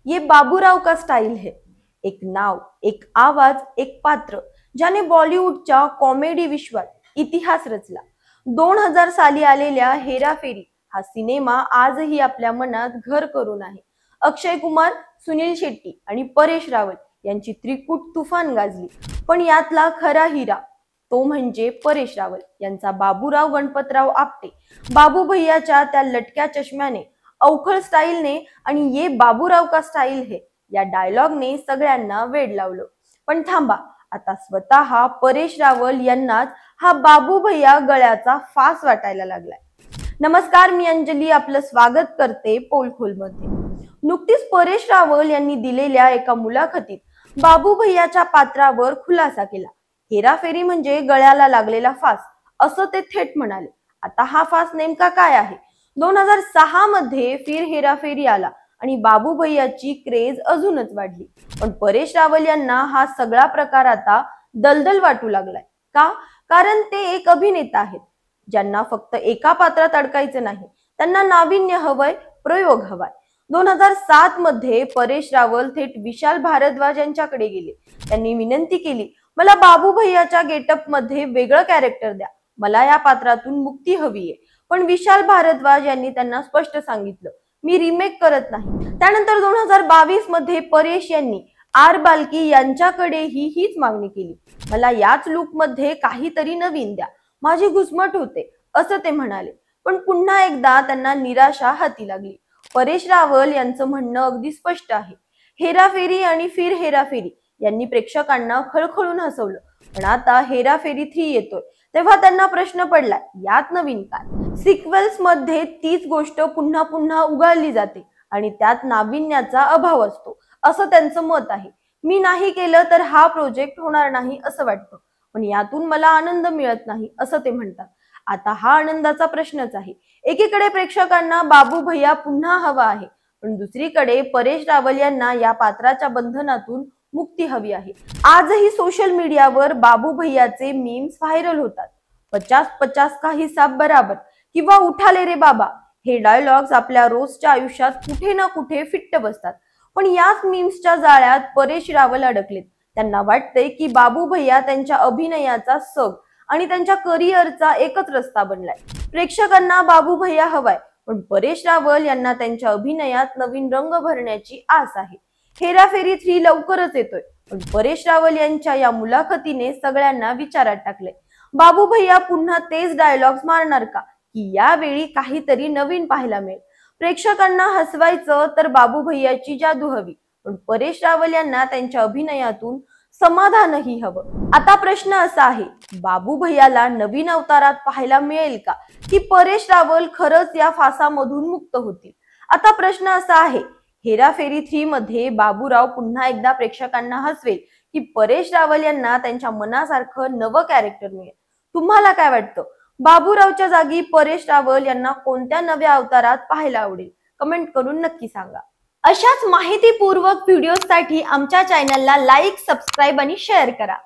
ये बाबूराव का स्टाइल है। एक नाव, एक आवाज, एक पात्र ज्याने बॉलिवूडच्या कॉमेडी विश्वात इतिहास रचला। 2000 साली आलेल्या हेराफेरी हा सिनेमा आजही आपल्या मनात घर करून आहे। अक्षय कुमार, सुनील शेट्टी आणि परेश रावल यांची त्रिकूट तुफान गाजली, पण यातला खरा हिरा तो म्हणजे परेश रावल यांचा बाबूराव गणपतराव आपटे। बाबू भैयाच्या त्या लटक्या चष्म्याने, अवखळ स्टाईलने आणि ये बाबूराव का स्टाईल है या डायलॉगने सगळ्यांना वेड लावलं। पण थांबा, आता स्वतः परेश रावल यांनाच हा बाबू भैया गळ्याचा फास वाटायला लागलाय। नमस्कार, मी अंजली आपलं स्वागत करते पोलखोल मध्ये। नुकतीच परेश रावल यांनी दिलेल्या एका मुलाखतीत बाबू भैयाच्या पात्रावर खुलासा केला। हेराफेरी म्हणजे गळ्याला लागलेला फास असं ते थेट म्हणाले। आता हा फास नेमका काय आहे? 2006 मध्ये फिर हेराफेरी आला आणि बाबू भैयाची क्रेज अजूनच वाढली। पण परेश रावल यांना हा सगळा प्रकार आता दलदल वाटू लागलाय का? कारण ते एक अभिनेता आहेत ज्यांना फक्त एका पात्रात अडकायचं नाही, त्यांना नाविन्य हवंय, प्रयोग हवाय। 2007 मध्ये परेश रावल थेट विशाल भारद्वाज यांच्याकडे गेले। त्यांनी विनंती केली, मला बाबू भैयाच्या गेटअप मध्ये वेगळं कॅरेक्टर द्या, मला या पात्रातून मुक्ती हवीये। पण विशाल भारद्वाज यांनी त्यांना स्पष्ट सांगितलं, मी रिमेक करत नाही। त्यानंतर 2022 मध्ये परेश यांनी आर बाल्की यांच्याकडेही हीच मागणी केली, मला याच लुक मध्ये काहीतरी नवीन द्या, माझी घुसमट होते असं ते म्हणाले। पण पुन्हा एकदा त्यांना निराशा हाती लागली। परेश रावल यांचं म्हणणं अगदी स्पष्ट आहे, हेराफेरी आणि फिर हेराफेरी यांनी प्रेक्षकांना खळखळून हसवलं, पण आता हेराफेरी 3 येतोय तेव्हा त्यांना प्रश्न पडलाय, यात नवीन काय? सिक्वेल्स मध्ये तीच गोष्ट पुन्हा पुन्हा उगाळली जाते आणि त्यात नाविन्याचा अभाव असतो असं त्यांचं मत आहे। मी नाही केलं तर हा प्रोजेक्ट होणार नाही असं वाटतं, पण यातून मला आनंद मिळत नाही असं ते म्हणतात। आता हा आनंदाचा प्रश्नच आहे। एकीकडे प्रेक्षकांना बाबू भैया पुन्हा हवा आहे, पण दुसरीकडे परेश रावल यांना या पात्राच्या बंधनातून मुक्ती हवी आहे। आजही सोशल मीडियावर बाबू भैयाचे मीम्स व्हायरल होतात। 50-50 का हिसाब बराबर किंवा उठा ले रे बाबा हे डायलॉग्स आपल्या रोजच्या आयुष्यात कुठे ना कुठे फिट्ट बसतात। पण याच मीम्सच्या जाळ्यात परेश रावल अडकलेत। त्यांना वाटतंय की बाबू भैया त्यांच्या अभिनयाचा सग आणि त्यांच्या करिअरचा एकच रस्ता बनलाय। प्रेक्षकांना बाबू भैया हवाय, पण परेश रावल यांना त्यांच्या अभिनयात नवीन रंग भरण्याची आस आहे। हेराफेरी 3 लवकरच येतोय, पण परेश रावल यांच्या या मुलाखतीने सगळ्यांना विचारात टाकले, बाबू भैया पुन्हा तेच डायलॉग्स मारणार का, की यावेळी काहीतरी नवीन पाहायला मिळेल? प्रेक्षकांना हसवायचं तर बाबू भैयाची जादू हवी, पण परेश रावल यांना त्यांच्या अभिनयातून समाधानही हवं। आता प्रश्न असा आहे, बाबू भैयाला नवीन अवतारात पाहायला मिळेल का, की परेश रावल खरंच या फासामधून मुक्त होतील? आता प्रश्न असा आहे, हेराफेरी 3 मध्ये बाबूराव पुन्हा एकदा प्रेक्षकांना हसवेल, की परेश रावल यांना त्यांच्या मनासारखं नवं कॅरेक्टर मिळेल? तुम्हाला काय वाटतं? बाबूरावच्या जागी परेश रावल यांना कोणत्या नव्या अवतारात पाहायला आवडेल? कमेंट करून नक्की सांगा। अशाच माहितीपूर्वक व्हिडिओसाठी आमच्या चॅनलला लाईक, सबस्क्राईब आणि शेअर करा।